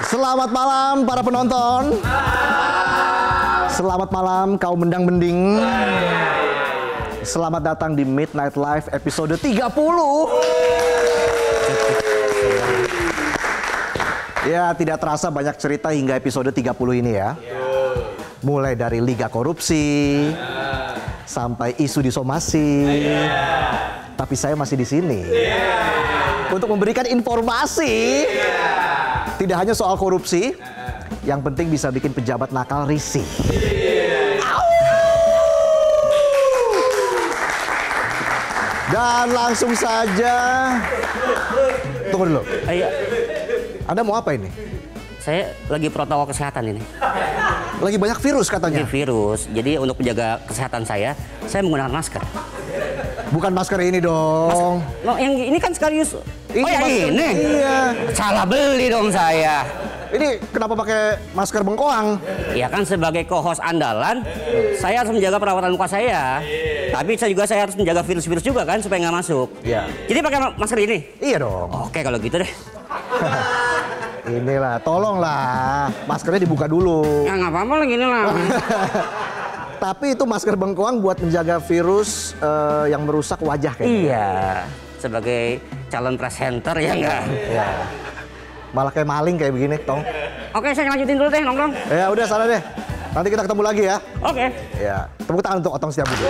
Selamat malam para penonton. Selamat malam kaum mendang-mending. Selamat datang di Midnight Live episode 30. Ya, tidak terasa banyak cerita hingga episode 30 ini ya. Mulai dari liga korupsi sampai isu disomasi. Tapi saya masih di sini untuk memberikan informasi. Tidak hanya soal korupsi, yang penting bisa bikin pejabat nakal risih. Dan langsung saja, tunggu dulu. Anda mau apa ini? Saya lagi protokol kesehatan ini. Lagi banyak virus katanya. Lagi virus, jadi untuk menjaga kesehatan saya menggunakan masker. Bukan masker ini dong. No, yang ini kan sekaligus. Ini yang masker, ini? Iya. Salah beli dong saya. Ini kenapa pakai masker bengkoang? Ya kan sebagai co-host andalan, saya harus menjaga perawatan muka saya. Tapi saya harus menjaga virus-virus juga kan supaya nggak masuk. Iya. Jadi pakai masker ini? Iya dong. Oke kalau gitu deh. Inilah, tolonglah. Maskernya dibuka dulu. Ya nggak apa-apa lah gini lah. Tapi itu masker bengkoang buat menjaga virus yang merusak wajah kayaknya. Iya. Sebagai calon presenter ya nggak? Iya. Malah kayak maling kayak begini, Tong. Oke, saya lanjutin dulu deh, nongkrong. Ya udah, sana deh. Nanti kita ketemu lagi ya. Oke. Ya, tepuk tangan untuk Otong Setiabudi.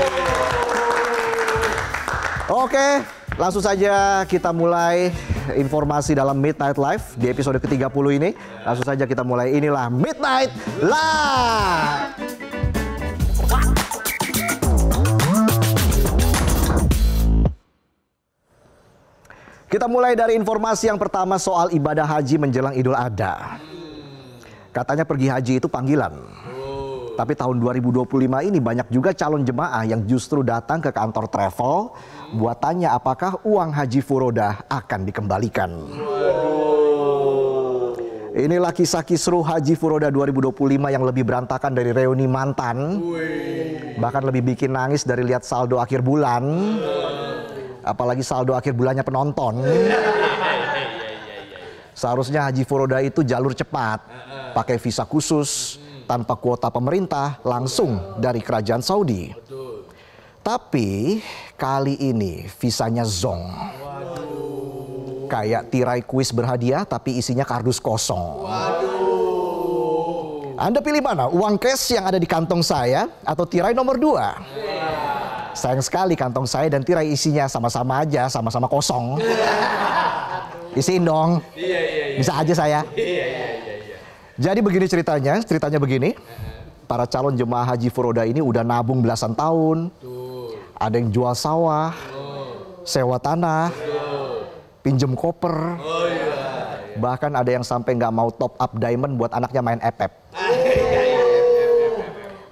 Oke, langsung saja kita mulai informasi dalam Midnight Live di episode ke-30 ini. Langsung saja kita mulai, inilah Midnight Live. Kita mulai dari informasi yang pertama soal ibadah haji menjelang Idul Adha. Katanya pergi haji itu panggilan. Tapi tahun 2025 ini banyak juga calon jemaah yang justru datang ke kantor travel buat tanya apakah uang haji furodah akan dikembalikan. Inilah kisah kisruh haji furodah 2025 yang lebih berantakan dari reuni mantan. Bahkan lebih bikin nangis dari lihat saldo akhir bulan. Apalagi saldo akhir bulannya penonton. Seharusnya haji furodah itu jalur cepat, pakai visa khusus, tanpa kuota pemerintah, langsung dari kerajaan Saudi. Tapi kali ini visanya zonk. Kayak tirai kuis berhadiah tapi isinya kardus kosong. Anda pilih mana? Uang cash yang ada di kantong saya atau tirai nomor 2? Sayang sekali kantong saya dan tirai isinya sama-sama aja, sama-sama kosong. Isiin dong. Bisa aja saya. Jadi begini ceritanya begini. Para calon jemaah haji furodah ini udah nabung belasan tahun. Ada yang jual sawah, sewa tanah, pinjem koper. Bahkan ada yang sampai nggak mau top up diamond buat anaknya main epep.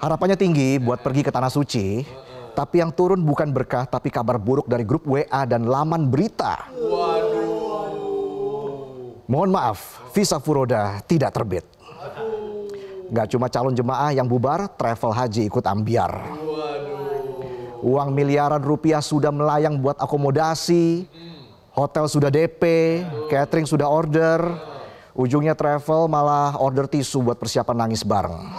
Harapannya tinggi buat pergi ke Tanah Suci. Tapi yang turun bukan berkah, tapi kabar buruk dari grup WA dan laman berita. Mohon maaf, visa furodah tidak terbit. Gak cuma calon jemaah yang bubar, travel haji ikut ambiar. Uang miliaran rupiah sudah melayang buat akomodasi, hotel sudah DP, catering sudah order. Ujungnya travel malah order tisu buat persiapan nangis bareng.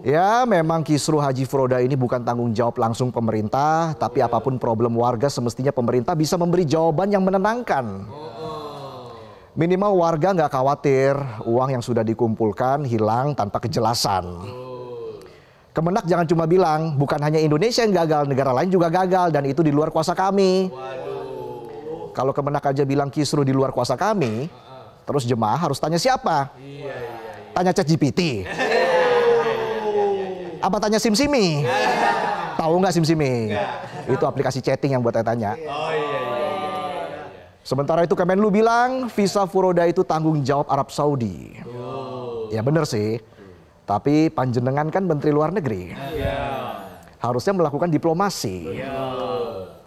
Ya, memang kisruh haji furodah ini bukan tanggung jawab langsung pemerintah, tapi apapun problem warga semestinya pemerintah bisa memberi jawaban yang menenangkan. Minimal warga nggak khawatir uang yang sudah dikumpulkan hilang tanpa kejelasan. Kemenak jangan cuma bilang, bukan hanya Indonesia yang gagal, negara lain juga gagal dan itu di luar kuasa kami. Kalau Kemenak aja bilang kisruh di luar kuasa kami, terus jemaah harus tanya siapa? Tanya ChatGPT. Apa tanya SimSimi? Tahu nggak SimSimi? Itu aplikasi chatting yang buat saya tanya. Sementara itu Kemenlu bilang visa furodah itu tanggung jawab Arab Saudi. Ya bener sih. Tapi panjenengan kan Menteri Luar Negeri. Harusnya melakukan diplomasi.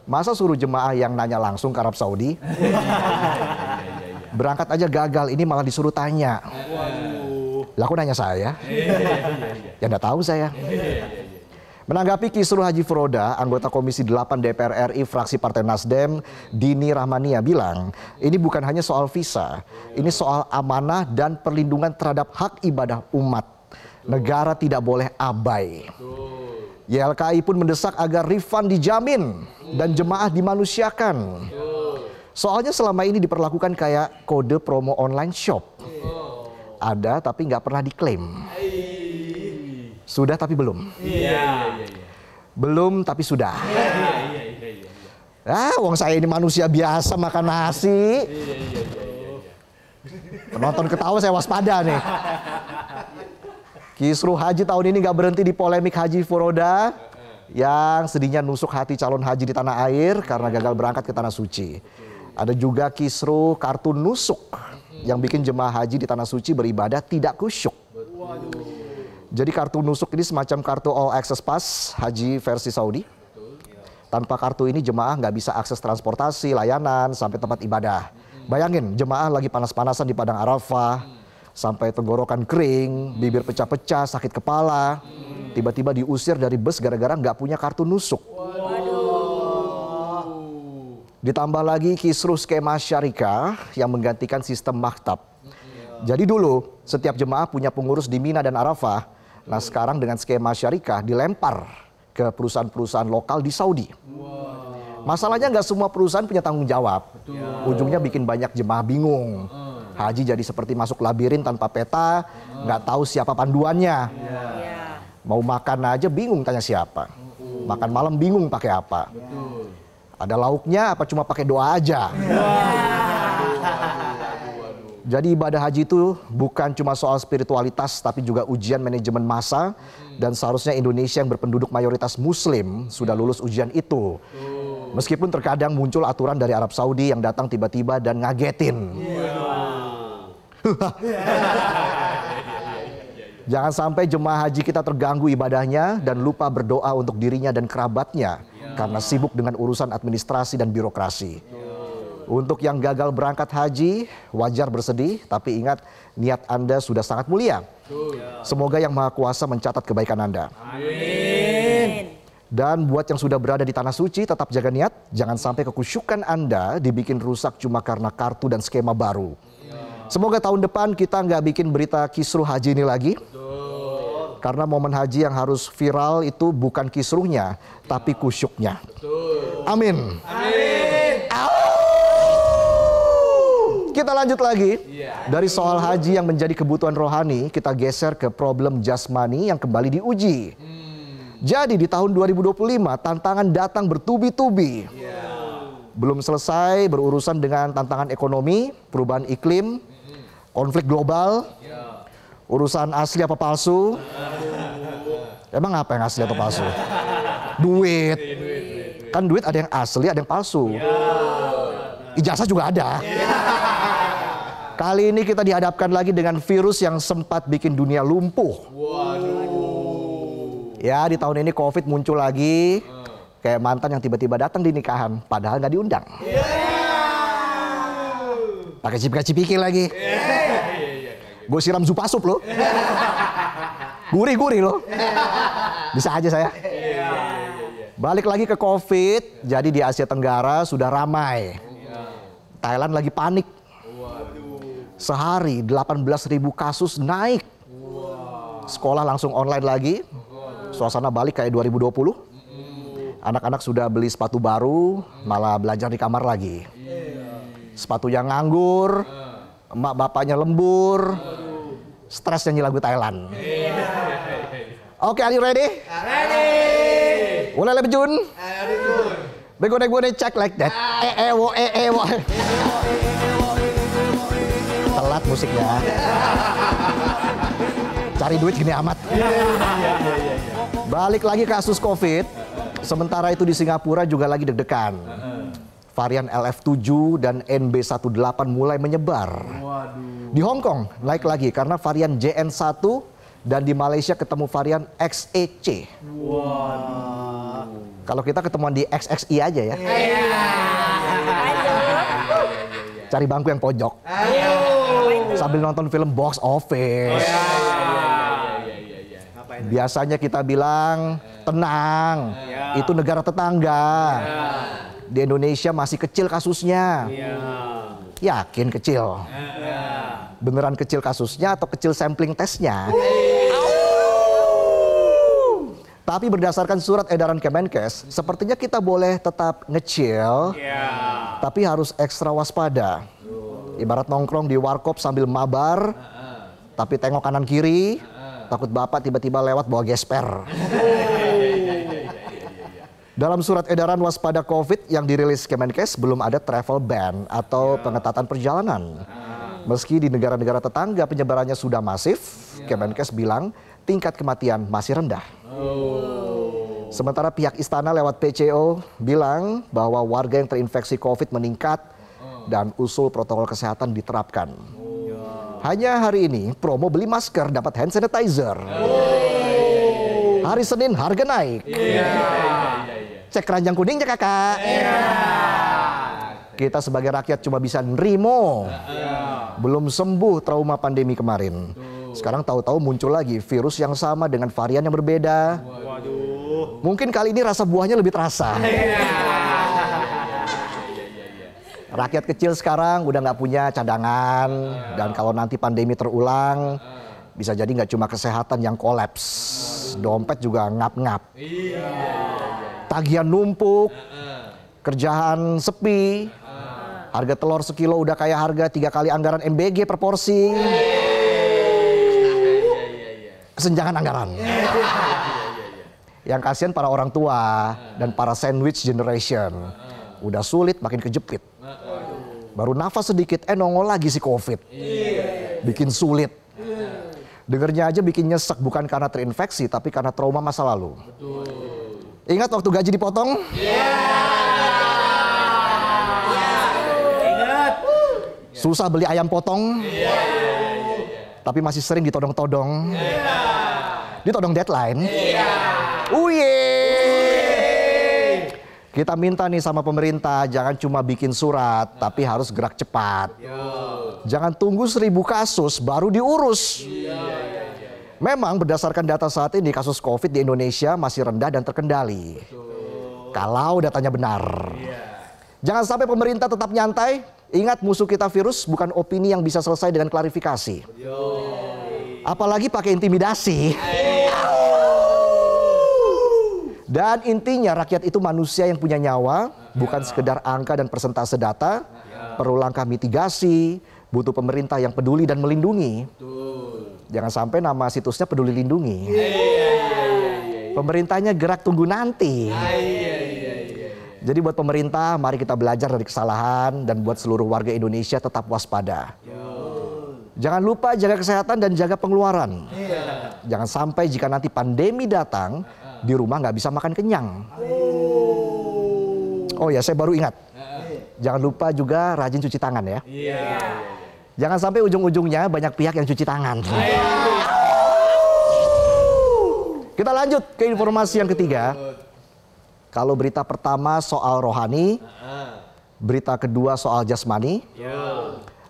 Masa suruh jemaah yang nanya langsung ke Arab Saudi? Berangkat aja gagal, ini malah disuruh tanya. Lah kok nanya saya? Ya nggak tahu saya. Menanggapi kisruh Haji Furoda, anggota Komisi 8 DPR RI fraksi Partai Nasdem, Dini Rahmania bilang, ini bukan hanya soal visa, ini soal amanah dan perlindungan terhadap hak ibadah umat. Negara tidak boleh abai. YLKI pun mendesak agar refund dijamin dan jemaah dimanusiakan. Soalnya selama ini diperlakukan kayak kode promo online shop. Ada tapi nggak pernah diklaim. Sudah tapi belum. Belum tapi sudah. Wong saya ini manusia biasa makan nasi. Penonton ketawa saya waspada nih. Kisruh haji tahun ini nggak berhenti di polemik Haji Furoda yang sedihnya nusuk hati calon haji di tanah air karena gagal berangkat ke tanah suci. Ada juga kisruh kartu nusuk yang bikin jemaah haji di tanah suci beribadah tidak khusyuk. Jadi kartu nusuk ini semacam kartu All Access Pass haji versi Saudi. Tanpa kartu ini jemaah nggak bisa akses transportasi, layanan, sampai tempat ibadah. Bayangin jemaah lagi panas-panasan di Padang Arafah, sampai tenggorokan kering, bibir pecah-pecah, sakit kepala. Tiba-tiba diusir dari bus gara-gara nggak punya kartu nusuk. Ditambah lagi kisruh skema syarikah yang menggantikan sistem maktab. Jadi dulu setiap jemaah punya pengurus di Mina dan Arafah. Nah sekarang dengan skema syarikah dilempar ke perusahaan-perusahaan lokal di Saudi. Masalahnya nggak semua perusahaan punya tanggung jawab. Ujungnya bikin banyak jemaah bingung. Haji jadi seperti masuk labirin tanpa peta, nggak tahu siapa panduannya. Mau makan aja bingung tanya siapa. Makan malam bingung pakai apa. Ada lauknya apa cuma pakai doa aja. Jadi ibadah haji itu bukan cuma soal spiritualitas tapi juga ujian manajemen massa dan seharusnya Indonesia yang berpenduduk mayoritas muslim sudah lulus ujian itu. Meskipun terkadang muncul aturan dari Arab Saudi yang datang tiba-tiba dan ngagetin. Jangan sampai jemaah haji kita terganggu ibadahnya dan lupa berdoa untuk dirinya dan kerabatnya karena sibuk dengan urusan administrasi dan birokrasi. Untuk yang gagal berangkat haji, wajar bersedih, tapi ingat niat Anda sudah sangat mulia. Semoga Yang Maha Kuasa mencatat kebaikan Anda. Amin. Dan buat yang sudah berada di tanah suci, tetap jaga niat, jangan sampai kekusyukan Anda dibikin rusak cuma karena kartu dan skema baru. Semoga tahun depan kita nggak bikin berita kisruh haji ini lagi. Karena momen haji yang harus viral itu bukan kisruhnya, tapi kusyuknya. Amin. Kita lanjut lagi. Dari soal haji yang menjadi kebutuhan rohani, kita geser ke problem jasmani yang kembali diuji. Jadi di tahun 2025 tantangan datang bertubi-tubi. Belum selesai berurusan dengan tantangan ekonomi, perubahan iklim, konflik global, urusan asli apa palsu. Emang apa yang asli atau palsu? Duit. Kan duit ada yang asli, ada yang palsu. Ijazah juga ada. Kali ini kita dihadapkan lagi dengan virus yang sempat bikin dunia lumpuh. Ya di tahun ini COVID muncul lagi. Kayak mantan yang tiba-tiba datang di nikahan padahal nggak diundang. Pakai cipika-cipiki lagi. Gue siram Zupasup loh. Gurih-gurih loh. Bisa aja saya. Balik lagi ke COVID. Jadi di Asia Tenggara sudah ramai. Thailand lagi panik. Sehari 18.000 kasus naik. Sekolah langsung online lagi. Suasana balik kayak 2020. Anak-anak sudah beli sepatu baru, malah belajar di kamar lagi. Sepatunya nganggur, emak bapaknya lembur, stres nyanyi lagu Thailand. Oke, are you ready? Ready. Mulai lebih Jun. Begone check like that. Wo. Telat musiknya. Cari duit gini amat. Balik lagi kasus COVID. Sementara itu di Singapura juga lagi deg-degan. Varian LF7 dan NB18 mulai menyebar. Di Hong Kong naik lagi karena varian JN1 dan di Malaysia ketemu varian XEC. Kalau kita ketemuan di XXI aja ya. Cari bangku yang pojok. Sambil nonton film Box Office. Biasanya kita bilang, tenang, itu negara tetangga. Di Indonesia masih kecil kasusnya. Yakin kecil? Beneran kecil kasusnya atau kecil sampling tesnya? Tapi berdasarkan surat edaran Kemenkes, sepertinya kita boleh tetap ngecil, tapi harus ekstra waspada. Ibarat nongkrong di warkop sambil mabar, tapi tengok kanan kiri, takut bapak tiba-tiba lewat bawa gesper. Dalam surat edaran waspada COVID yang dirilis Kemenkes, belum ada travel ban atau pengetatan perjalanan. Meski di negara-negara tetangga penyebarannya sudah masif, Kemenkes bilang tingkat kematian masih rendah. Sementara pihak istana lewat PCO bilang bahwa warga yang terinfeksi COVID meningkat dan usul protokol kesehatan diterapkan. Hanya hari ini promo beli masker dapat hand sanitizer. Hari Senin harga naik. Cek keranjang kuningnya kakak. Kita sebagai rakyat cuma bisa nerimo. Belum sembuh trauma pandemi kemarin. Sekarang tahu-tahu muncul lagi virus yang sama dengan varian yang berbeda. Mungkin kali ini rasa buahnya lebih terasa. Rakyat kecil sekarang udah nggak punya cadangan. Dan kalau nanti pandemi terulang, bisa jadi nggak cuma kesehatan yang kolaps. Dompet juga ngap-ngap. Tagihan numpuk, kerjaan sepi. Harga telur sekilo udah kayak harga 3 kali anggaran MBG per porsi. Kesenjangan anggaran. Yang kasihan para orang tua dan para sandwich generation. Udah sulit makin kejepit. Baru nafas sedikit, nongol lagi si COVID. Bikin sulit. Dengernya aja bikin nyesek, bukan karena terinfeksi, tapi karena trauma masa lalu. Ingat waktu gaji dipotong? Susah beli ayam potong, tapi masih sering ditodong-todong. Ditodong deadline. Kita minta nih sama pemerintah, jangan cuma bikin surat, tapi harus gerak cepat. Jangan tunggu 1000 kasus baru diurus. Memang berdasarkan data saat ini kasus COVID di Indonesia masih rendah dan terkendali. Kalau datanya benar. Jangan sampai pemerintah tetap nyantai. Ingat, musuh kita virus, bukan opini yang bisa selesai dengan klarifikasi. Apalagi pakai intimidasi. Dan intinya rakyat itu manusia yang punya nyawa, bukan sekedar angka dan persentase data. Perlu langkah mitigasi, butuh pemerintah yang peduli dan melindungi. Jangan sampai nama situsnya Peduli Lindungi. Pemerintahnya gerak tunggu nanti. Jadi buat pemerintah, mari kita belajar dari kesalahan dan buat seluruh warga Indonesia tetap waspada. Jangan lupa jaga kesehatan dan jaga pengeluaran. Jangan sampai jika nanti pandemi datang, di rumah nggak bisa makan kenyang. Oh ya, saya baru ingat. Jangan lupa juga rajin cuci tangan ya. Jangan sampai ujung-ujungnya banyak pihak yang cuci tangan. Kita lanjut ke informasi yang ketiga. Kalau berita pertama soal rohani, berita kedua soal jasmani.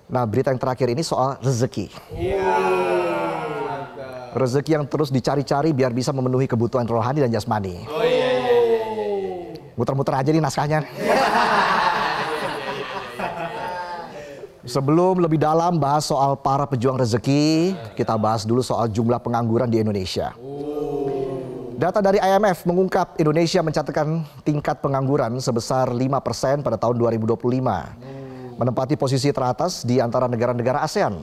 Nah, berita yang terakhir ini soal rezeki. Rezeki yang terus dicari-cari biar bisa memenuhi kebutuhan rohani dan jasmani. Muter-muter aja nih naskahnya. Sebelum lebih dalam bahas soal para pejuang rezeki, kita bahas dulu soal jumlah pengangguran di Indonesia. Data dari IMF mengungkap Indonesia mencatatkan tingkat pengangguran sebesar 5% pada tahun 2025. Menempati posisi teratas di antara negara-negara ASEAN.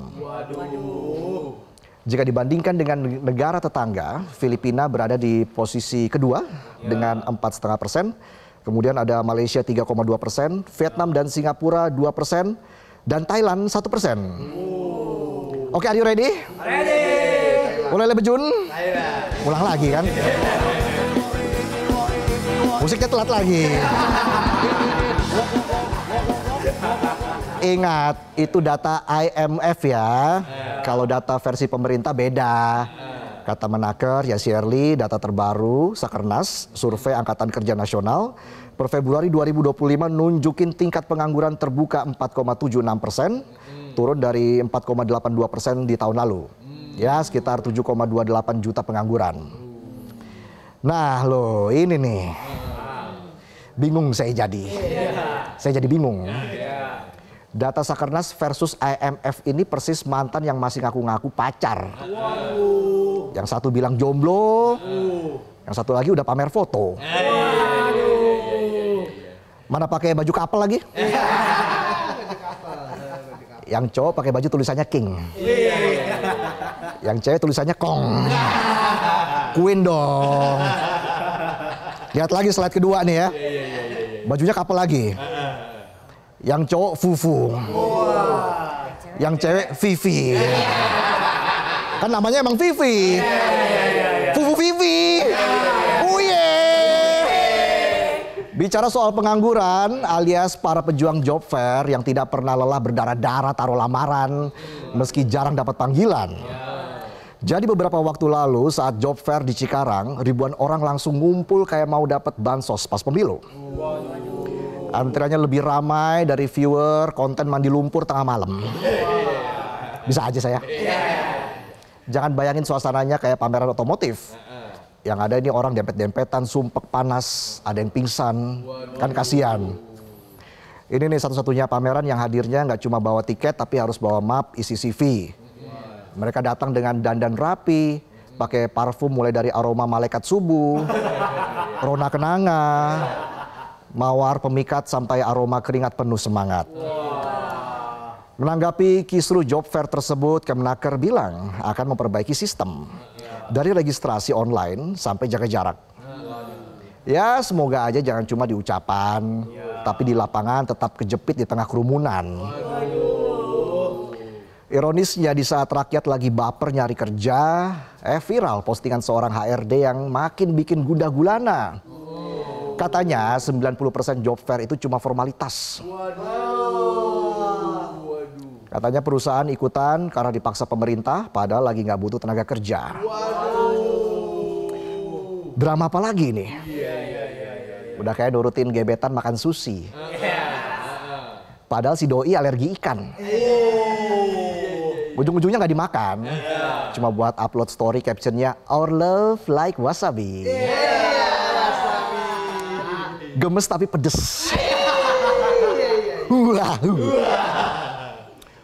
Jika dibandingkan dengan negara tetangga, Filipina berada di posisi kedua dengan 4,5%. Kemudian ada Malaysia 3,2%, Vietnam dan Singapura 2%, dan Thailand 1%. Oke, are you ready? Ready. Mulai lebejun? Ulang lagi kan? Musiknya telat lagi. Ingat, itu data IMF ya. Kalau data versi pemerintah beda. Kata Menaker, ya Shirley, data terbaru Sakernas, survei Angkatan Kerja Nasional, per Februari 2025 nunjukin tingkat pengangguran terbuka 4,76%, turun dari 4,82% di tahun lalu. Ya, sekitar 7,28 juta pengangguran. Nah, loh, ini nih. Bingung saya jadi. Saya jadi bingung. Data Sakernas versus IMF ini persis mantan yang masih ngaku-ngaku pacar. Yang satu bilang jomblo, yang satu lagi udah pamer foto. Mana pakai baju kapal lagi? Yang cowok pakai baju tulisannya King. Yang cewek tulisannya Kong. Queen dong. Lihat lagi slide kedua nih ya. Bajunya kapal lagi. Yang cowok Fufu. Yang cewek Vivi. Kan namanya emang Vivi. Fufu Vivi. Bicara soal pengangguran alias para pejuang job fair yang tidak pernah lelah berdarah-darah taruh lamaran meski jarang dapat panggilan. Jadi beberapa waktu lalu saat job fair di Cikarang, ribuan orang langsung ngumpul kayak mau dapat bansos pas pemilu. Antriannya lebih ramai dari viewer konten mandi lumpur tengah malam. Bisa aja saya. Jangan bayangin suasananya kayak pameran otomotif. Yang ada ini orang dempet-dempetan, sumpek panas, ada yang pingsan, kan kasihan. Ini nih satu-satunya pameran yang hadirnya nggak cuma bawa tiket tapi harus bawa map isi CV. Mereka datang dengan dandan rapi, pakai parfum mulai dari aroma malaikat subuh, rona kenanga, mawar pemikat sampai aroma keringat penuh semangat. Menanggapi kisru job fair tersebut, Kemenaker bilang akan memperbaiki sistem. Dari registrasi online sampai jaga jarak. Ya semoga aja jangan cuma di ucapan, tapi di lapangan tetap kejepit di tengah kerumunan. Ironisnya di saat rakyat lagi baper nyari kerja, viral postingan seorang HRD yang makin bikin gundah gulana. Katanya 90% job fair itu cuma formalitas. Katanya perusahaan ikutan karena dipaksa pemerintah padahal lagi nggak butuh tenaga kerja. Drama apa lagi nih? Udah kayak nurutin gebetan makan sushi. Padahal si doi alergi ikan. Ujung-ujungnya nggak dimakan. Cuma buat upload story captionnya Our love like wasabi. Gemes tapi pedes.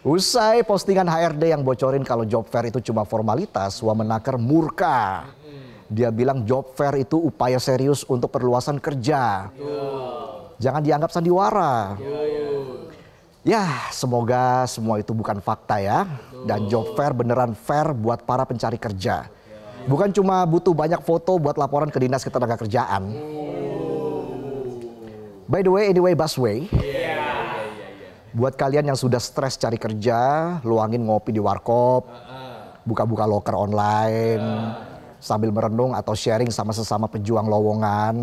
Usai postingan HRD yang bocorin kalau job fair itu cuma formalitas, Wamenaker murka. Dia bilang job fair itu upaya serius untuk perluasan kerja. Jangan dianggap sandiwara. Ya, semoga semua itu bukan fakta ya. Dan job fair beneran fair buat para pencari kerja. Bukan cuma butuh banyak foto buat laporan ke Dinas Ketenagakerjaan. By the way, anyway, busway. Buat kalian yang sudah stres cari kerja, luangin ngopi di warkop, buka-buka loker online, sambil merenung atau sharing sama sesama pejuang lowongan.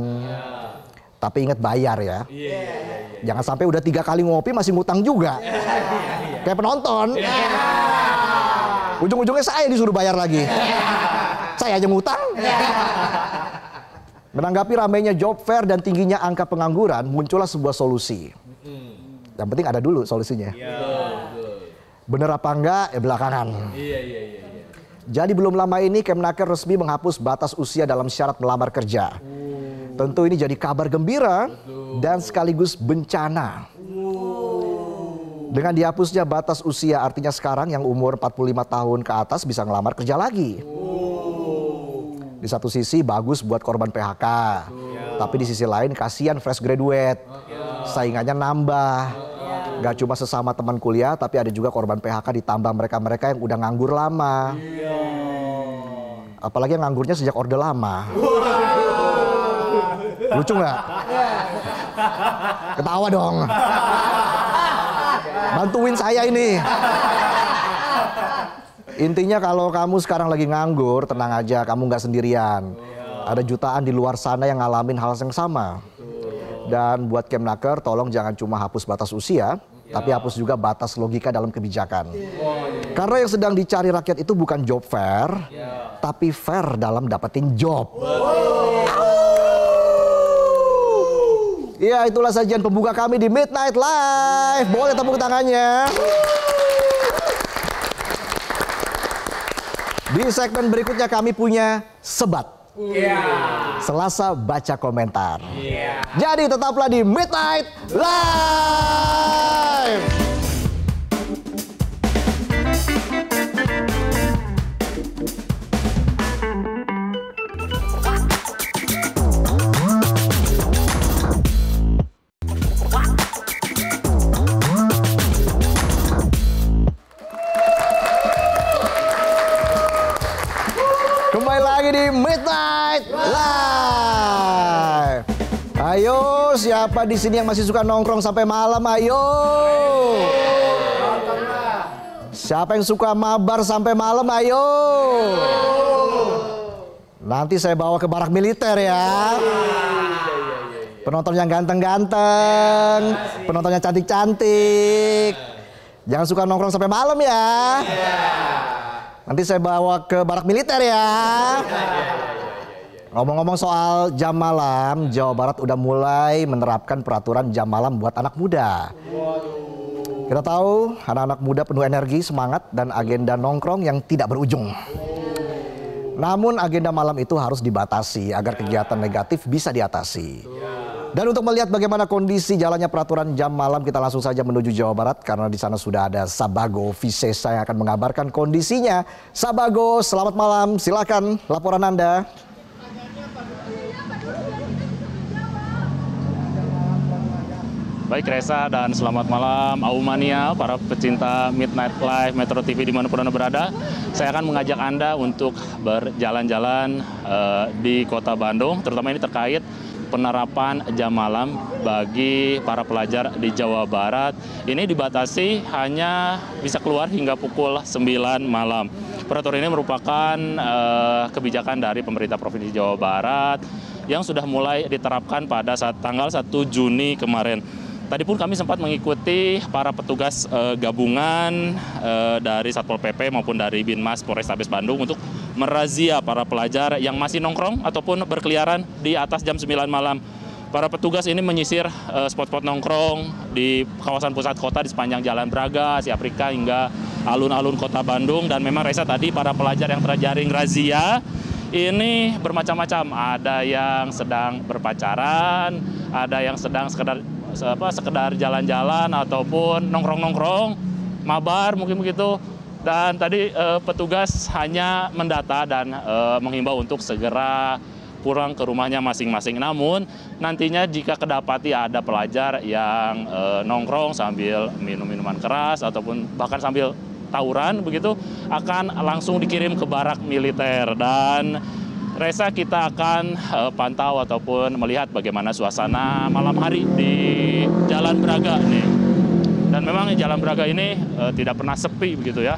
Tapi ingat bayar ya. Jangan sampai udah 3 kali ngopi masih ngutang juga. Kayak penonton. Ujung-ujungnya saya disuruh bayar lagi. Saya aja ngutang. Menanggapi ramainya job fair dan tingginya angka pengangguran, muncullah sebuah solusi. Yang penting ada dulu solusinya. Bener apa enggak ya belakangan. Jadi belum lama ini Kemenaker resmi menghapus batas usia dalam syarat melamar kerja. Tentu ini jadi kabar gembira dan sekaligus bencana. Dengan dihapusnya batas usia artinya sekarang yang umur 45 tahun ke atas bisa ngelamar kerja lagi. Di satu sisi bagus buat korban PHK. Tapi di sisi lain kasihan fresh graduate. Saingannya nambah. Gak cuma sesama teman kuliah, tapi ada juga korban PHK ditambah mereka-mereka yang udah nganggur lama. Apalagi yang nganggurnya sejak Orde Lama. Lucu nggak? Ketawa dong. Bantuin saya ini. Intinya kalau kamu sekarang lagi nganggur, tenang aja, kamu nggak sendirian. Ada jutaan di luar sana yang ngalamin hal yang sama. Dan buat Kemenaker, tolong jangan cuma hapus batas usia, tapi hapus juga batas logika dalam kebijakan. Karena yang sedang dicari rakyat itu bukan job fair, tapi fair dalam dapetin job. Ya, itulah sajian pembuka kami di Midnight Live. Boleh tepuk tangannya. Di segmen berikutnya kami punya Sebat. Selasa baca komentar. Jadi tetaplah di Midnight Live. Kembali lagi di Midnight Live. Ayo, siapa di sini yang masih suka nongkrong sampai malam? Ayo. Siapa yang suka mabar sampai malam? Ayo. Nanti saya bawa ke barak militer ya. Penonton yang ganteng-ganteng, penontonnya cantik-cantik. Jangan suka nongkrong sampai malam ya. Nanti saya bawa ke barak militer ya. Ngomong-ngomong soal jam malam, Jawa Barat udah mulai menerapkan peraturan jam malam buat anak muda. Kita tahu anak-anak muda penuh energi, semangat, dan agenda nongkrong yang tidak berujung. Namun agenda malam itu harus dibatasi agar kegiatan negatif bisa diatasi. Dan untuk melihat bagaimana kondisi jalannya peraturan jam malam, kita langsung saja menuju Jawa Barat karena di sana sudah ada Sabago Visesa yang akan mengabarkan kondisinya. Sabago, selamat malam. Silakan laporan Anda. Baik Reza, dan selamat malam Aumania, para pecinta Midnight Live Metro TV dimanapun Anda berada. Saya akan mengajak Anda untuk berjalan-jalan di kota Bandung, terutama ini terkait penerapan jam malam bagi para pelajar di Jawa Barat. Ini dibatasi hanya bisa keluar hingga pukul 9 malam. Peraturan ini merupakan kebijakan dari pemerintah Provinsi Jawa Barat yang sudah mulai diterapkan pada tanggal 1 Juni kemarin. Tadi pun kami sempat mengikuti para petugas gabungan dari Satpol PP maupun dari Binmas Polrestabes Bandung untuk merazia para pelajar yang masih nongkrong ataupun berkeliaran di atas jam 9 malam. Para petugas ini menyisir spot-spot nongkrong di kawasan pusat kota di sepanjang Jalan Braga, Asia Afrika hingga alun-alun kota Bandung. Dan memang Reza, tadi para pelajar yang terjaring razia ini bermacam-macam. Ada yang sedang berpacaran, ada yang sedang sekedar jalan-jalan ataupun nongkrong-nongkrong, mabar mungkin begitu. Dan tadi petugas hanya mendata dan menghimbau untuk segera pulang ke rumahnya masing-masing. Namun nantinya jika kedapati ada pelajar yang nongkrong sambil minum minuman keras ataupun bahkan sambil tawuran begitu, akan langsung dikirim ke barak militer. Dan Reza, kita akan pantau ataupun melihat bagaimana suasana malam hari di Jalan Braga nih. Dan memang Jalan Braga ini tidak pernah sepi begitu ya.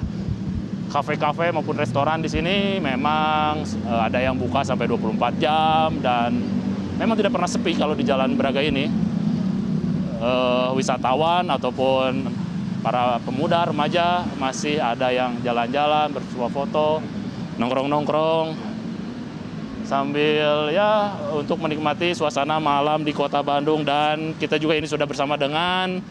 Kafe-kafe maupun restoran di sini memang ada yang buka sampai 24 jam dan memang tidak pernah sepi kalau di Jalan Braga ini. Wisatawan ataupun para pemuda, remaja masih ada yang jalan-jalan, bersuah foto, nongkrong-nongkrong sambil ya untuk menikmati suasana malam di kota Bandung. Dan kita juga ini sudah bersama dengan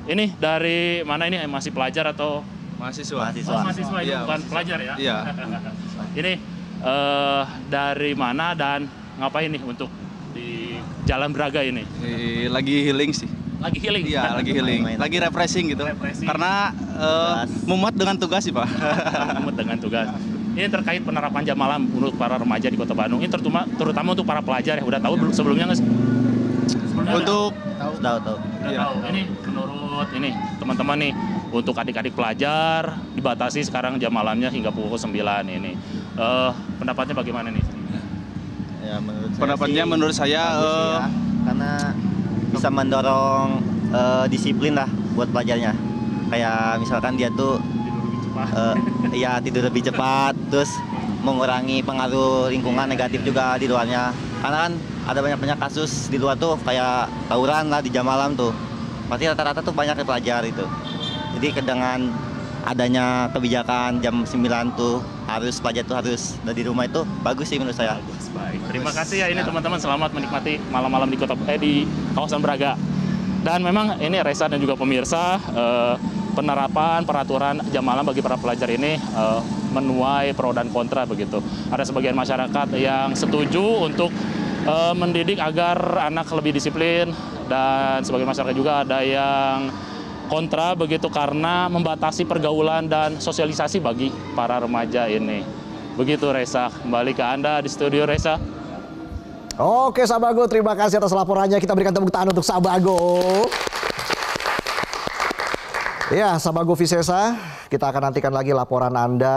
ini dari mana ini, masih pelajar atau mahasiswa? Oh, mahasiswa itu bukan pelajar ya? Iya. Ini dari mana dan ngapain nih untuk di Jalan Braga ini? Lagi healing sih. Lagi healing? Iya, lagi healing. Lagi refreshing gitu. Karena mumet dengan tugas sih, Pak. Mumet dengan tugas. Ini terkait penerapan jam malam untuk para remaja di Kota Bandung. Ini terutama untuk para pelajar ya. Udah tahu sebelumnya nggak sih? Untuk tahu. Ini menurut ini teman-teman nih, untuk adik-adik pelajar dibatasi sekarang jam malamnya hingga pukul 9 ini. Pendapatnya bagaimana nih? Ya, menurut saya ya, karena bisa mendorong disiplin lah buat pelajarnya. Kayak misalkan dia tuh tidur lebih cepat, terus mengurangi pengaruh lingkungan negatif juga di luarnya. Karena kan ada banyak kasus di luar tuh kayak tawuran lah di jam malam tuh. Pasti rata-rata tuh banyak pelajar itu. Jadi dengan adanya kebijakan jam 9 tuh pelajar tuh harus di rumah, itu bagus sih menurut saya. Baik. Terima kasih ya ini teman-teman, selamat menikmati malam-malam di di kawasan Braga. Dan memang ini Reza dan juga pemirsa, penerapan peraturan jam malam bagi para pelajar ini menuai pro dan kontra begitu. Ada sebagian masyarakat yang setuju untuk mendidik agar anak lebih disiplin, dan sebagian masyarakat juga ada yang kontra begitu karena membatasi pergaulan dan sosialisasi bagi para remaja ini. Begitu Reza, kembali ke Anda di studio Reza. Oke Sabago, terima kasih atas laporannya. Kita berikan tepuk tangan untuk Sabago. Ya, Sabago Visesa, kita akan nantikan lagi laporan Anda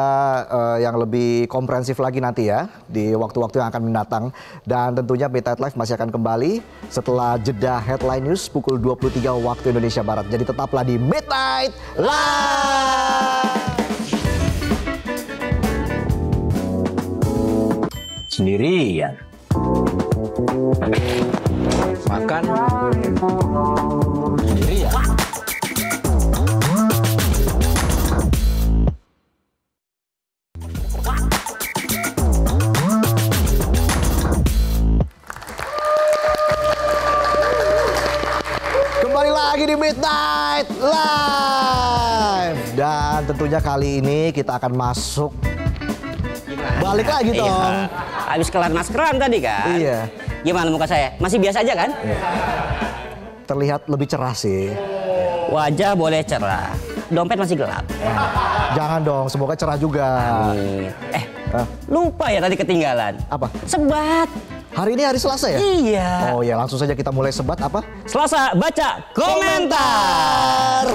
yang lebih komprehensif lagi nanti ya di waktu-waktu yang akan mendatang. Dan tentunya Midnight Live masih akan kembali setelah jeda headline news pukul 23 waktu Indonesia Barat. Jadi tetaplah di Midnight Live. Sendirian. Makan sendirian. Kembali lagi di Midnight Live. Dan tentunya kali ini kita akan masuk. Balik lagi dong. Iya. Habis kelar maskeran tadi kan? Iya. Gimana muka saya? Masih biasa aja kan? Terlihat lebih cerah sih. Wajah boleh cerah. Dompet masih gelap. Jangan dong, semoga cerah juga. Amin. Lupa ya tadi ketinggalan. Apa? Sebat. Hari ini hari Selasa ya? Iya. Oh ya, langsung saja kita mulai sebat apa? Selasa baca komentar.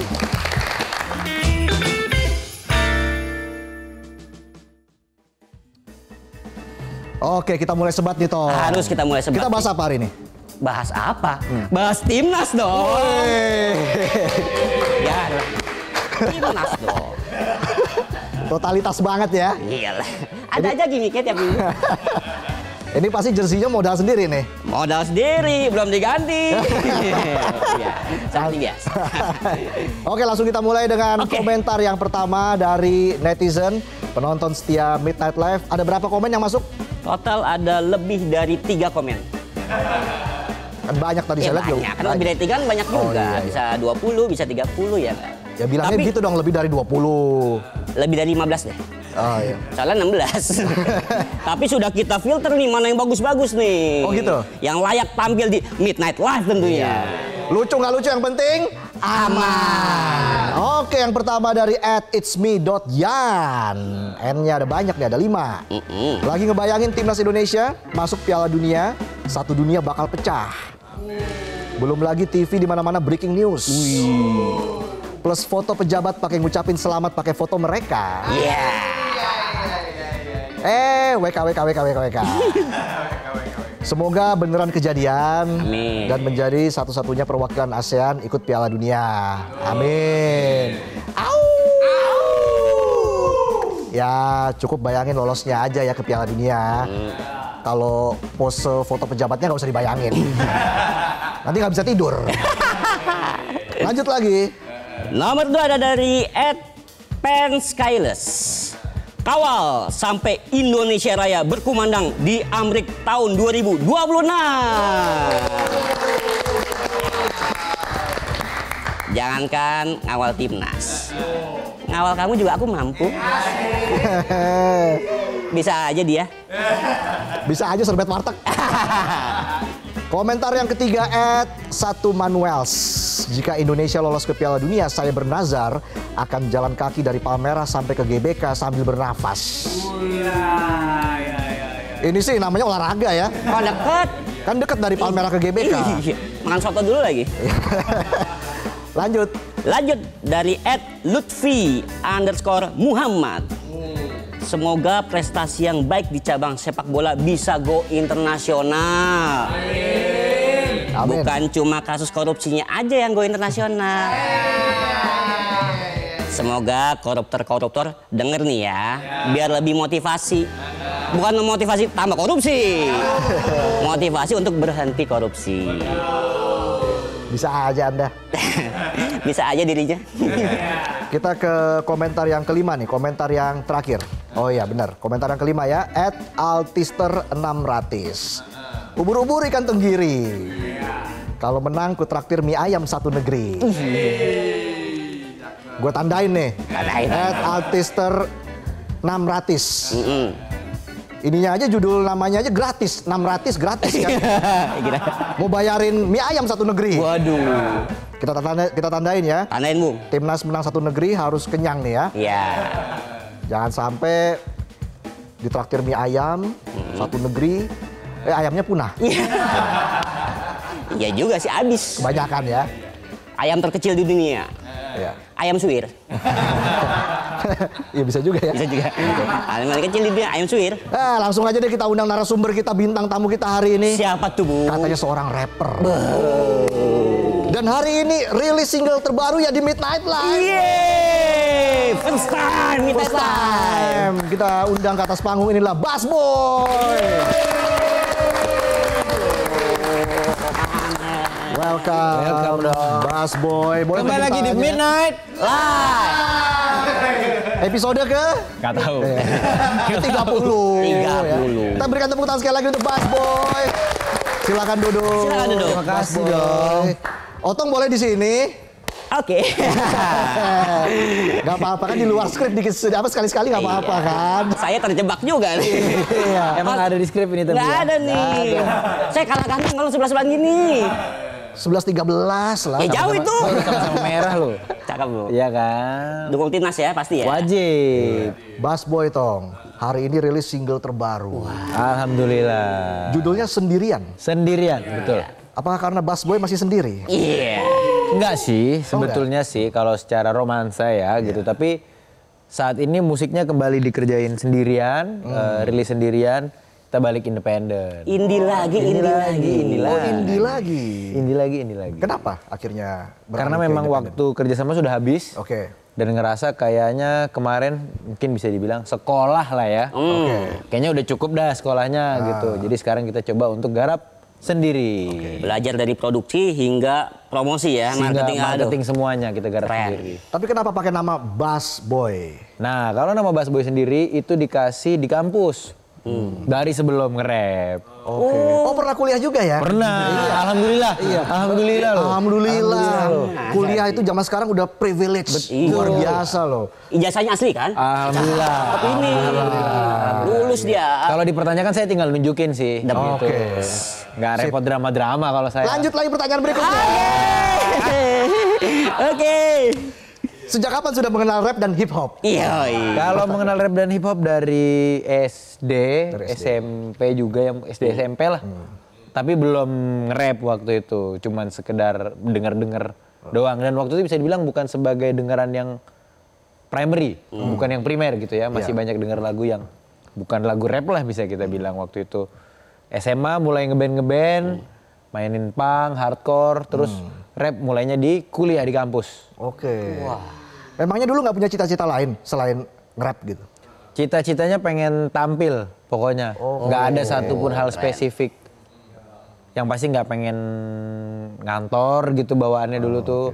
Oke, kita mulai sebat nih, Tom. Harus kita mulai sebat. Kita bahas apa hari ini? Bahas apa? Bahas timnas dong. Ya, timnas dong. Totalitas banget ya. Iyalah. Ada aja gimmicknya tiap minggu. Ini pasti jersinya modal sendiri nih. Modal sendiri, belum diganti. Ya, seperti biasa. Oke, langsung kita mulai dengan Oke. komentar yang pertama dari netizen, penonton setia Midnight Live. Ada berapa komen yang masuk? Total ada lebih dari 3 komen. Kan banyak tadi Ya saya lihat. banyak, kan lebih dari 3 kan banyak juga. Oh, iya. Bisa 20, bisa 30 ya kan? Ya bilangnya Tapi gitu dong, lebih dari 20. lebih dari 15 deh. Oh iya. Soalnya 16. Tapi sudah kita filter nih mana yang bagus-bagus nih. Oh, gitu? Yang layak tampil di Midnight Live tentunya. Lucu nggak lucu, yang penting aman. Oke, yang pertama dari @itsme.yan. N-nya ada banyak nih, ada 5. Lagi ngebayangin timnas Indonesia masuk Piala Dunia, satu dunia bakal pecah. Belum lagi TV di mana-mana breaking news. Plus foto pejabat pakai ngucapin selamat pakai foto mereka. Iya. WK. Semoga beneran kejadian. Amin. Dan menjadi satu-satunya perwakilan ASEAN ikut Piala Dunia. Amin. Ya cukup bayangin lolosnya aja ya ke Piala Dunia. Kalau pose foto pejabatnya nggak usah dibayangin. Nanti nggak bisa tidur. Lanjut lagi. Nomor 2 ada dari @penskyless. Kawal sampai Indonesia Raya berkumandang di Amrik tahun 2026. Jangankan ngawal timnas, ngawal kamu juga aku mampu. Bisa aja dia. Bisa aja serbet warteg. Komentar yang ketiga @1manuels. Jika Indonesia lolos ke Piala Dunia, saya bernazar akan jalan kaki dari Palmerah sampai ke GBK sambil bernafas. Ini sih namanya olahraga ya. Oh deket. Kan deket dari Palmerah ke GBK. Iya. Makan soto dulu lagi. Lanjut. Lanjut dari @lutfi_Muhammad. Semoga prestasi yang baik di cabang sepak bola bisa go internasional. Amin. Bukan cuma kasus korupsinya aja yang go internasional. Semoga koruptor-koruptor denger nih ya, biar lebih motivasi. Bukan memotivasi tambah korupsi. Motivasi untuk berhenti korupsi. Bisa aja Anda. Bisa aja dirinya. Kita ke komentar yang kelima nih, komentar yang terakhir. Oh iya benar, komentar yang kelima ya, @altister600. Ubur-ubur ikan tenggiri. Kalau menang ku traktir mie ayam satu negeri. Gue tandain nih. Tandain. @altister 600. Mm-mm. Ininya aja judul namanya aja gratis, 600 gratis kan. Gila. Mau bayarin mie ayam satu negeri. Waduh. Kita tandain ya. Tandain, Bung. Timnas menang satu negeri harus kenyang nih ya. Iya. Jangan sampai ditraktir mie ayam satu negeri, ayamnya punah. Iya juga sih, abis. Kebanyakan ya. Ayam terkecil di dunia. Iya. Ayam suwir. Iya bisa juga ya. Bisa juga. Ayam paling kecil di dunia, ayam suwir. Langsung aja deh kita undang narasumber kita, bintang tamu kita hari ini. Siapa tuh, Bu? Katanya seorang rapper. Dan hari ini rilis single terbaru ya di Midnight Live. Yeay! First time, Midnight First time. Kita undang ke atas panggung, inilah Bass Boy. Welcome dong. Bass Boy. Kembali lagi di Midnight Live. Episode ke? Gak tahu. Ke 30. 30. Ya. Kita berikan tepuk tangan sekali lagi untuk Bass Boy. Silakan duduk. Silakan duduk. Terima kasih dong. Otong boleh di sini. Oke. Gak apa-apa kan, di luar skrip dikit apa sekali-sekali gak apa-apa kan. Saya terjebak juga nih. Iya. Emang ada di skrip ini tapi Nggak ada nih. Saya kalah ganteng kalau 11-11 gini. 11-13 lah. Ya jauh itu. sama merah loh. Cakep, Bu. Iya kan? Dukung timnas ya pasti ya. Wajib. Bass Boy Tong, hari ini rilis single terbaru. Alhamdulillah. Judulnya Sendirian. Sendirian, betul. Apakah karena Bass Boy masih sendiri? Iya. Enggak sih, sebetulnya sih kalau secara romansa ya gitu. Tapi saat ini musiknya kembali dikerjain sendirian, rilis sendirian. Kita balik independen. Indie lagi, indie lagi. Indie Oh, lagi. indie lagi. Indie lagi, indie lagi. Kenapa akhirnya beralih Karena ke memang independen? waktu kerjasama sudah habis. Oke. Dan ngerasa kayaknya kemarin mungkin bisa dibilang sekolah lah ya. Kayaknya udah cukup dah sekolahnya gitu. Jadi sekarang kita coba untuk garap sendiri. Belajar dari produksi hingga promosi ya, Sehingga marketing. marketing semuanya kita garap Keren. sendiri. Tapi kenapa pakai nama Bass Boy? Nah, kalau nama Bass Boy sendiri itu dikasih di kampus. Dari sebelum nge-rap. Oke. Oh, pernah kuliah juga ya? Pernah. Alhamdulillah. Alhamdulillah loh. Alhamdulillah. Kuliah itu zaman sekarang udah privilege. Luar biasa loh. Ijazahnya asli kan? Alhamdulillah. Tapi ini lulus dia. Kalau dipertanyakan saya tinggal nunjukin sih. Oke. Gitu. Nggak repot drama-drama kalau saya. Lanjut lagi pertanyaan berikutnya. Oke. Sejak kapan sudah mengenal rap dan hip hop? Iya. Kalau mengenal rap dan hip hop dari SD, Dari SD. SMP juga, yang SD SMP lah. Tapi belum nge-rap waktu itu, cuman sekedar denger-denger doang. Dan waktu itu bisa dibilang bukan sebagai dengeran yang primary, bukan yang primer gitu ya. Masih banyak denger lagu yang bukan lagu rap lah bisa kita bilang waktu itu. SMA mulai ngeband, mainin punk, hardcore, terus rap mulainya di kuliah di kampus. Oke. Memangnya dulu nggak punya cita-cita lain selain nge-rap gitu? Cita-citanya pengen tampil pokoknya. Nggak ada satupun hal spesifik. Yang pasti nggak pengen ngantor gitu bawaannya dulu tuh.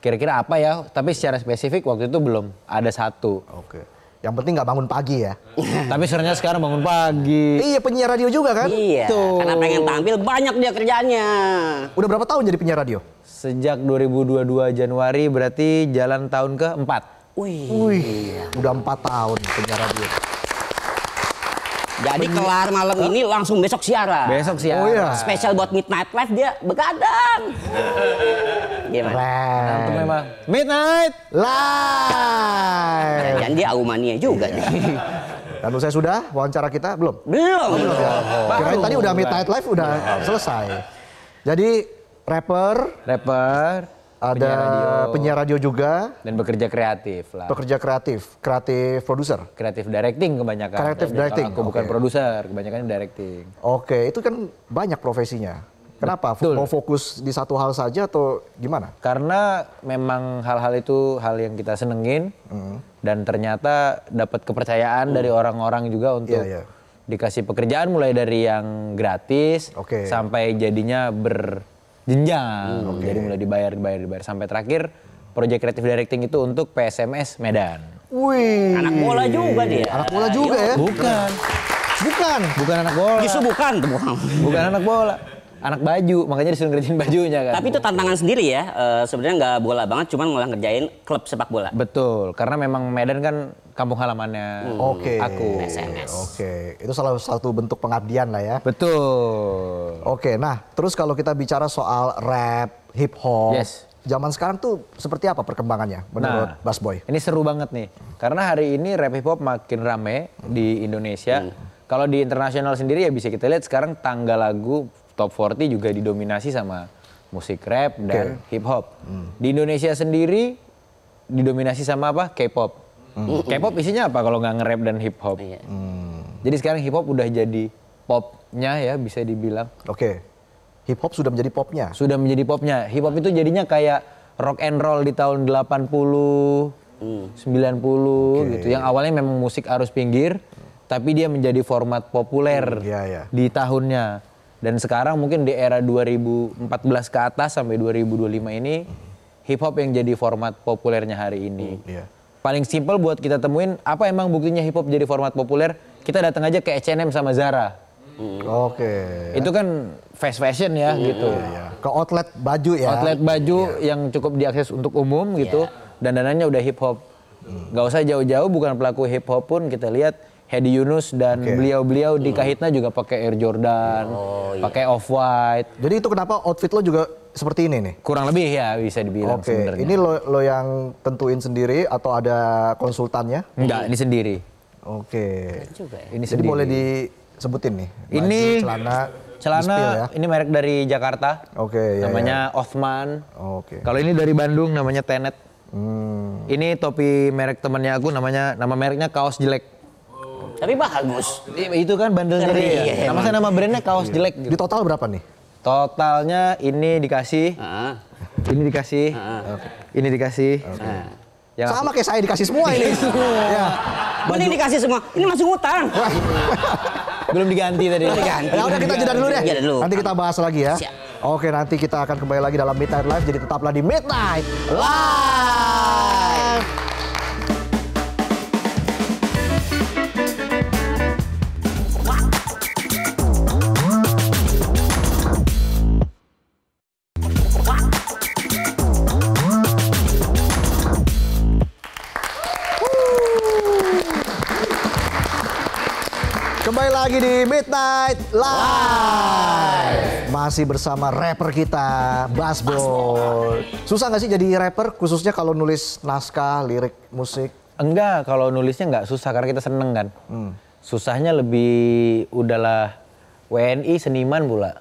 Kira-kira apa ya? Tapi secara spesifik waktu itu belum ada satu. Oke. Yang penting nggak bangun pagi ya? Tapi sebenarnya sekarang bangun pagi. Iya, penyiar radio juga kan? Iya. Karena pengen tampil banyak dia kerjaannya. Udah berapa tahun jadi penyiar radio? Sejak 2022 Januari berarti jalan tahun ke-4. Wih, udah 4 tahun penyiar radio. Jadi kelar malam ini langsung besok siaran. Besok siaran. Oh iya. Spesial buat Midnight Live dia begadang. Gimana? Keren. Itu memang Midnight. Live. Dan dia Aumania juga nih. Dan usai sudah wawancara kita belum? Belum. Kirain tadi udah Midnight Live udah selesai. Jadi rapper, ada penyiar radio juga, Dan bekerja kreatif lah. pekerja kreatif produser. Kreatif directing kebanyakan. Kreatif Kalau directing, Aku bukan oke. produser, kebanyakan directing. Oke, itu kan banyak profesinya. Kenapa? Betul. Mau fokus di satu hal saja atau gimana? Karena memang hal-hal itu hal yang kita senengin dan ternyata dapat kepercayaan dari orang-orang juga untuk Iya, iya. dikasih pekerjaan mulai dari yang gratis Oke. sampai jadinya berjenjang. Jadi mulai dibayar sampai terakhir proyek kreatif directing itu untuk PSMS Medan. Wih. Anak bola juga dia. Anak bola juga ya? Bukan Bukan. anak bola. Justru bukan. Bukan anak bola. Anak baju, makanya disuruh ngerjain bajunya kan. Tapi itu tantangan sendiri ya. Sebenarnya nggak bola banget, cuman malah ngerjain klub sepak bola. Betul, karena memang Medan kan kampung halamannya Oke. aku. Oke, itu salah satu bentuk pengabdian lah ya. Betul. Oke, nah terus kalau kita bicara soal rap, hip hop, Yes. zaman sekarang tuh seperti apa perkembangannya menurut Bass Boy? Ini seru banget nih. Karena hari ini rap hip hop makin rame di Indonesia. Kalau di internasional sendiri ya bisa kita lihat sekarang tangga lagu top 40 juga didominasi sama musik rap dan hip hop. Di Indonesia sendiri didominasi sama apa? K-pop. K-pop isinya apa kalau nggak nge-rap dan hip hop? Iya. Jadi sekarang hip hop udah jadi popnya ya bisa dibilang. Oke, hip hop sudah menjadi popnya. Sudah menjadi popnya. Hip hop itu jadinya kayak rock and roll di tahun 80, 90 gitu. Yang awalnya memang musik arus pinggir, tapi dia menjadi format populer di tahunnya. Dan sekarang mungkin di era 2014 ke atas sampai 2025 ini, hip hop yang jadi format populernya hari ini. Paling simpel buat kita temuin, apa emang buktinya hip hop jadi format populer? Kita datang aja ke H&M sama Zara. Oke. Itu kan fast fashion ya gitu. Ke outlet baju ya. Outlet baju yang cukup diakses untuk umum gitu. Dan dananya udah hip hop. Gak usah jauh-jauh, bukan pelaku hip hop pun kita lihat Hedi Yunus dan beliau-beliau di Kahitna juga pakai Air Jordan, pakai Off-White. Jadi itu kenapa outfit lo juga seperti ini nih? Kurang lebih ya bisa dibilang sebenarnya. Ini lo yang tentuin sendiri atau ada konsultannya? Enggak, ini sendiri. Oke. Ini Jadi sendiri. boleh disebutin nih. Baju, Ini celana ya? ini merek dari Jakarta. Oke, namanya Othman. Oke. Kalau ini dari Bandung namanya Tenet. Ini topi merek temannya aku nama mereknya Kaos Jelek. Tapi bagus. Itu kan bandelnya dia. Nama brandnya Kaos Jelek. Di total berapa nih? Totalnya ini dikasih, ini dikasih, ini dikasih. Yang sama kayak saya dikasih semua ini. Ya. Mending dikasih semua. Ini masih ngutang. belum diganti tadi. Ya udah kita jeda dulu deh. Jeda dulu. Nanti kita bahas lagi ya. Siap. Oke, nanti kita akan kembali lagi dalam Midnight Live. Jadi tetaplah di Midnight Live. Kembali lagi di Midnight Live. Masih bersama rapper kita, Bass Boy. Susah nggak sih jadi rapper, khususnya kalau nulis naskah, lirik, musik? Enggak, kalau nulisnya enggak susah karena kita seneng kan. Susahnya lebih udahlah WNI seniman pula.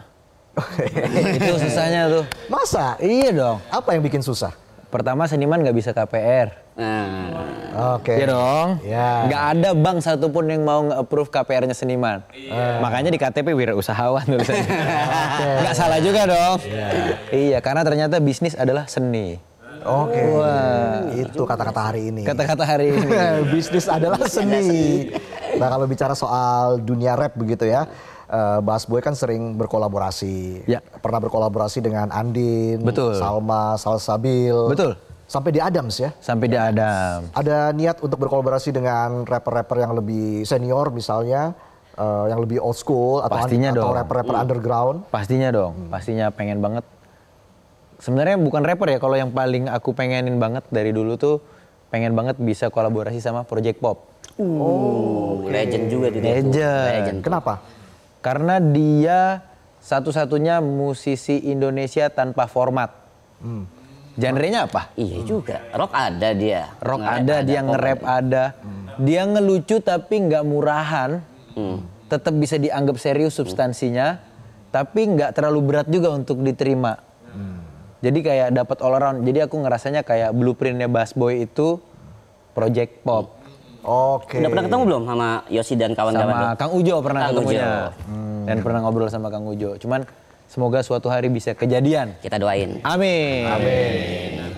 Itu susahnya tuh. Masa? Iya dong. Apa yang bikin susah? Pertama seniman nggak bisa KPR. Oke. Iya dong. Ya. Nggak ada bank satupun yang mau nge-approve KPR-nya seniman. Makanya di KTP wirausahawan tulisannya. Nggak salah juga dong. Iya, karena ternyata bisnis adalah seni. Oke. Itu kata-kata hari ini. Kata-kata hari ini. Bisnis adalah seni. Nah, kalau bicara soal dunia rap begitu ya. Bass Boy kan sering berkolaborasi. Ya. Pernah berkolaborasi dengan Andin, Betul. Salma, Salsabil. Betul. Sampai di Adams ya. Sampai di Adam. Ada niat untuk berkolaborasi dengan rapper-rapper yang lebih senior misalnya, yang lebih old school atau Pastinya atau dong. rapper-rapper underground. Pastinya dong. Pastinya pengen banget. Sebenarnya bukan rapper ya, kalau yang paling aku pengenin banget dari dulu tuh pengen banget bisa kolaborasi sama Project Pop. Legend juga tuh dia tuh. Legend. Kenapa? Karena dia satu-satunya musisi Indonesia tanpa format. Genrenya apa? Iya juga. Rock ada dia. Rock Nge-rap ada, dia pop nge-rap ada. Dia ngelucu tapi nggak murahan. Tetap bisa dianggap serius substansinya. Tapi nggak terlalu berat juga untuk diterima. Jadi kayak dapat all around. Jadi aku ngerasanya kayak blueprintnya Bass Boy itu Project Pop. Oke. Udah pernah ketemu belum sama Yosi dan kawan-kawan? Sama Kang Ujo pernah Kang ketemunya. Dan pernah ngobrol sama Kang Ujo. Cuman semoga suatu hari bisa kejadian. Kita doain. Amin.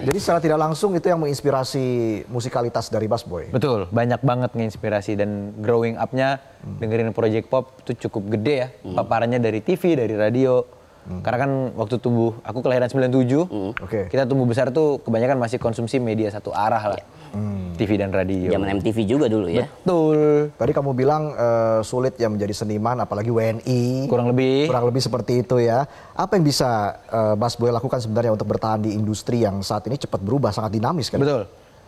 Jadi secara tidak langsung itu yang menginspirasi musikalitas dari Bass Boy. Betul, banyak banget nginspirasi dan growing up-nya dengerin Project Pop itu cukup gede ya. Paparannya dari TV, dari radio. Karena kan waktu tumbuh, aku kelahiran 97. Oke. Kita tumbuh besar tuh kebanyakan masih konsumsi media satu arah lah. TV dan radio. Zaman MTV juga dulu ya. Betul. Tadi kamu bilang sulit ya menjadi seniman, apalagi WNI. Kurang lebih. Kurang lebih seperti itu ya. Apa yang bisa Bass Boy lakukan sebenarnya untuk bertahan di industri yang saat ini cepat berubah, sangat dinamis kan? Betul.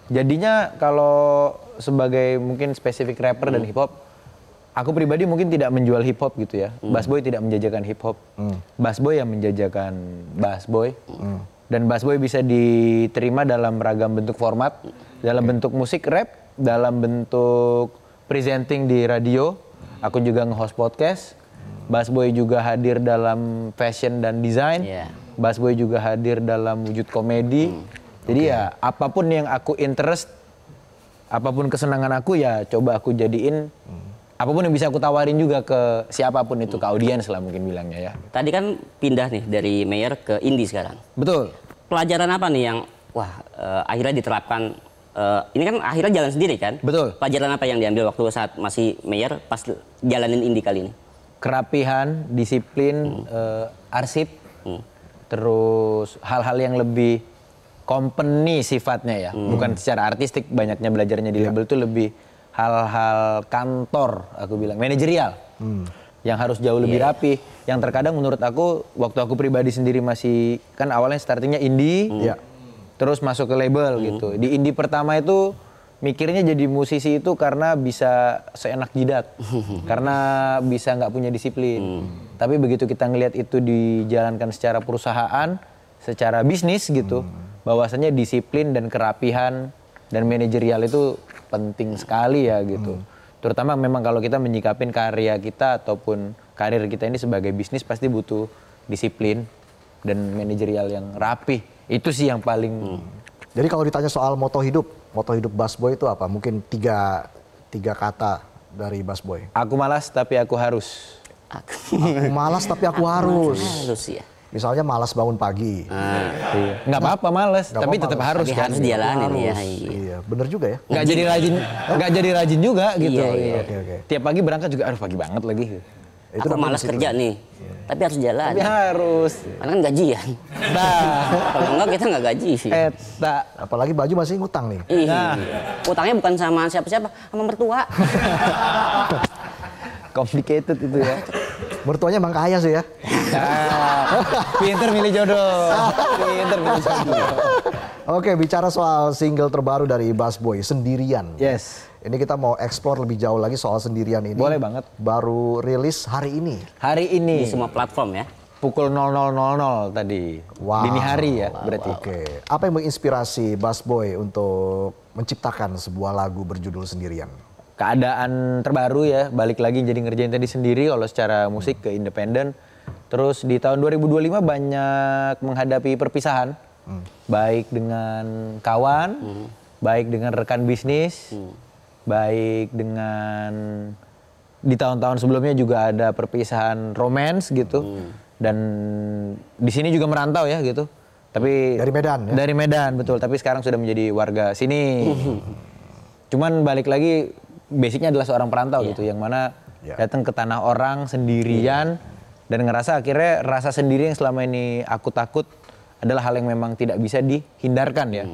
Jadinya kalau sebagai mungkin spesifik rapper dan hip hop, aku pribadi mungkin tidak menjual hip hop gitu ya. Busboy tidak menjajakan hip hop. Busboy yang menjajakan Busboy. Dan Busboy bisa diterima dalam ragam bentuk format, dalam bentuk musik rap, dalam bentuk presenting di radio. Aku juga nge-host podcast. Busboy juga hadir dalam fashion dan desain. Busboy juga hadir dalam wujud komedi. Jadi ya apapun yang aku interest, apapun kesenangan aku ya coba aku jadiin, apapun yang bisa aku tawarin juga ke siapapun itu, ke audiens lah mungkin bilangnya ya. Tadi kan pindah nih dari mayor ke indie sekarang. Betul. Pelajaran apa nih yang akhirnya diterapkan? Ini kan akhirnya jalan sendiri kan? Betul. Pelajaran apa yang diambil waktu saat masih mayor pas jalanin indie kali ini? Kerapihan, disiplin, arsip, terus hal-hal yang lebih company sifatnya ya, bukan secara artistik. Banyaknya belajarnya di label itu lebih hal-hal kantor, aku bilang manajerial, yang harus jauh lebih rapi. Yang terkadang menurut aku, waktu aku pribadi sendiri masih kan awalnya startingnya indie, terus masuk ke label gitu. Di indie pertama itu mikirnya jadi musisi itu karena bisa seenak jidat, karena bisa nggak punya disiplin. Tapi begitu kita ngelihat itu dijalankan secara perusahaan, secara bisnis gitu, bahwasanya disiplin dan kerapihan dan manajerial itu penting sekali ya gitu. Terutama memang kalau kita menyikapin karya kita ataupun karir kita ini sebagai bisnis pasti butuh disiplin dan manajerial yang rapi. Itu sih yang paling. Jadi kalau ditanya soal moto hidup Busboy itu apa? Mungkin tiga kata dari Busboy. Aku malas tapi aku harus. Aku malas tapi aku harus. Harus ya. Misalnya malas bangun pagi. Iya. Nggak apa-apa males, tapi tetap harus kan. Harus dijalanin ya. Iya, bener juga ya. Nggak jadi rajin juga gitu. Iya. Oke. Tiap pagi berangkat juga, aduh pagi banget lagi. Aku malas kerja nih, tapi harus jalan. Tapi harus. Karena kan gajian. Nah, Kalau enggak kita nggak gaji sih. eta. Apalagi baju masih ngutang nih. Iya. Utangnya bukan sama siapa-siapa, sama mertua. Complicated itu ya. Mertuanya emang kaya sih ya. Pinter milih jodoh. Pinter milih jodoh. Oke, bicara soal single terbaru dari Busboy, Sendirian. Yes. Ini kita mau explore lebih jauh lagi soal Sendirian ini. Boleh banget. Baru rilis hari ini. Hari ini. Di semua platform ya. Pukul 00.00 tadi. Wow. Dini hari ya berarti. Oke, apa yang menginspirasi Busboy untuk menciptakan sebuah lagu berjudul Sendirian? Keadaan terbaru ya, balik lagi jadi ngerjain tadi sendiri kalau secara musik ke independen. Terus di tahun 2025 banyak menghadapi perpisahan. Baik dengan kawan, baik dengan rekan bisnis, baik dengan di tahun-tahun sebelumnya juga ada perpisahan romance gitu. Dan di sini juga merantau ya gitu. Tapi Dari Medan ya? Dari Medan betul, tapi sekarang sudah menjadi warga sini. Cuman balik lagi basicnya adalah seorang perantau gitu, yang mana datang ke tanah orang sendirian dan ngerasa akhirnya rasa sendiri yang selama ini aku takut adalah hal yang memang tidak bisa dihindarkan ya.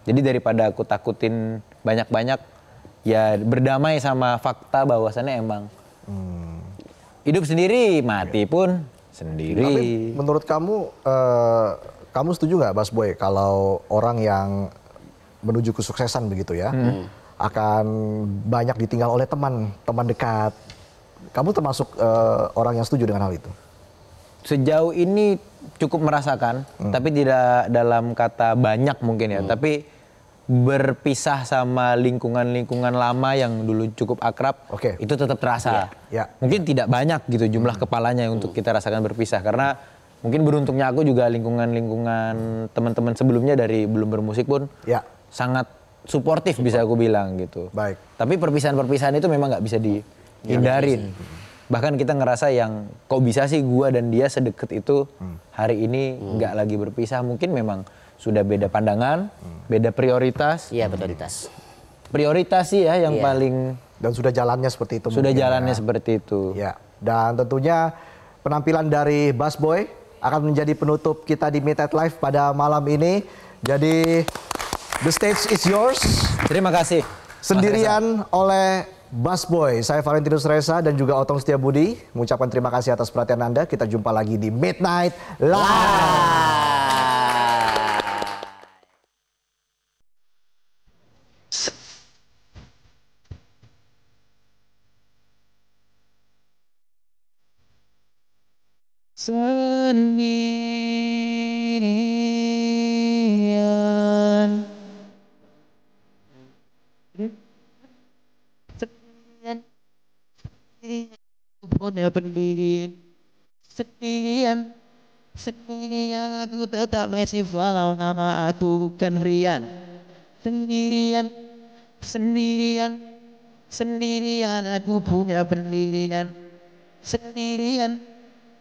Jadi daripada aku takutin banyak-banyak, ya berdamai sama fakta bahwasannya emang hidup sendiri, mati pun sendiri. Tapi menurut kamu, kamu setuju nggak Busboy kalau orang yang menuju kesuksesan begitu ya, akan banyak ditinggal oleh teman dekat. Kamu termasuk orang yang setuju dengan hal itu? Sejauh ini cukup merasakan, tapi tidak dalam kata banyak mungkin ya. Tapi berpisah sama lingkungan-lingkungan lama yang dulu cukup akrab, itu tetap terasa. Mungkin tidak banyak gitu jumlah kepalanya untuk kita rasakan berpisah. Karena mungkin beruntungnya aku juga lingkungan-lingkungan teman-teman sebelumnya dari belum bermusik pun sangat suportif bisa aku bilang gitu. Baik. Tapi perpisahan-perpisahan itu memang nggak bisa dihindarin. Bahkan kita ngerasa yang kok bisa sih gua dan dia sedekat itu hari ini nggak lagi berpisah. Mungkin memang sudah beda pandangan, beda prioritas. Iya, prioritas. Prioritas sih ya yang paling. Dan sudah jalannya seperti itu. Sudah jalannya seperti itu. Ya. Dan tentunya penampilan dari Busboy akan menjadi penutup kita di Midnight Live pada malam ini. Jadi the stage is yours. Terima kasih. Sendirian oleh Busboy. Saya Valentinus Reza dan juga Otong Setiabudi mengucapkan terima kasih atas perhatian Anda. Kita jumpa lagi di Midnight Live. Sendirian. Sendirian. Punya pendirian. Sendirian. Sendirian aku tetap masih walau nama aku bukan Rian. Sendirian. Sendirian. Sendirian aku punya pendirian. Sendirian.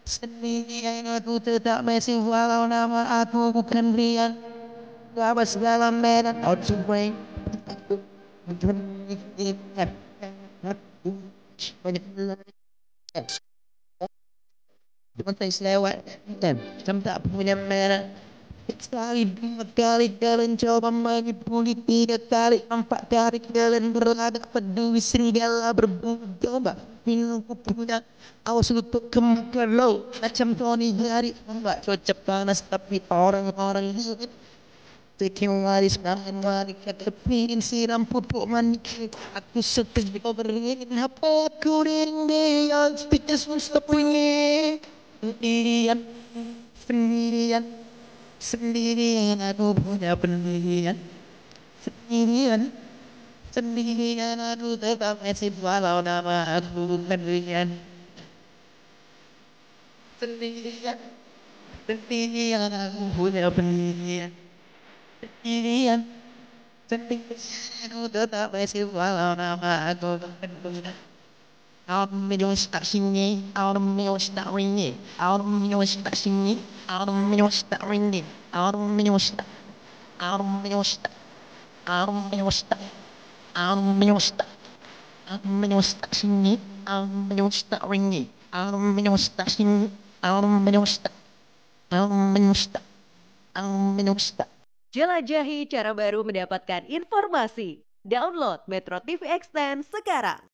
Sendirian aku tetap masih walau nama aku bukan Rian. Gak segala medan out to brain. Montes lewat dan jam tak punya merah. Sekali dua kali jalan coba manipuli, tiga kali empat kali jalan berlagak peduli serigala berbunga coba minum punya awas lutut kemuka low macam Tony Jari enggak cocok panas tapi orang-orang ini Tekin waris tangan waris ketepin siram pupuk manik aku setuju beringin apa aku rindu speechless stop ringing sendirian sendirian sendirian aku punya pendirian sendirian sendirian aku tetap masih walau nama aku pendirian sendirian sendirian aku punya pendirian sendirian sendirian aku tetap masih walau nama aku pendirian Out of me start singing, out of me start ringing, out of me start singing, out of me start ringing, out of me start, out of me start, out of me start, out of me start, out of me start singing, out of me start ringing, out of me start singing, out of me start, out of me start, out of me start. Jelajahi cara baru mendapatkan informasi. Download Metro TV Extend sekarang.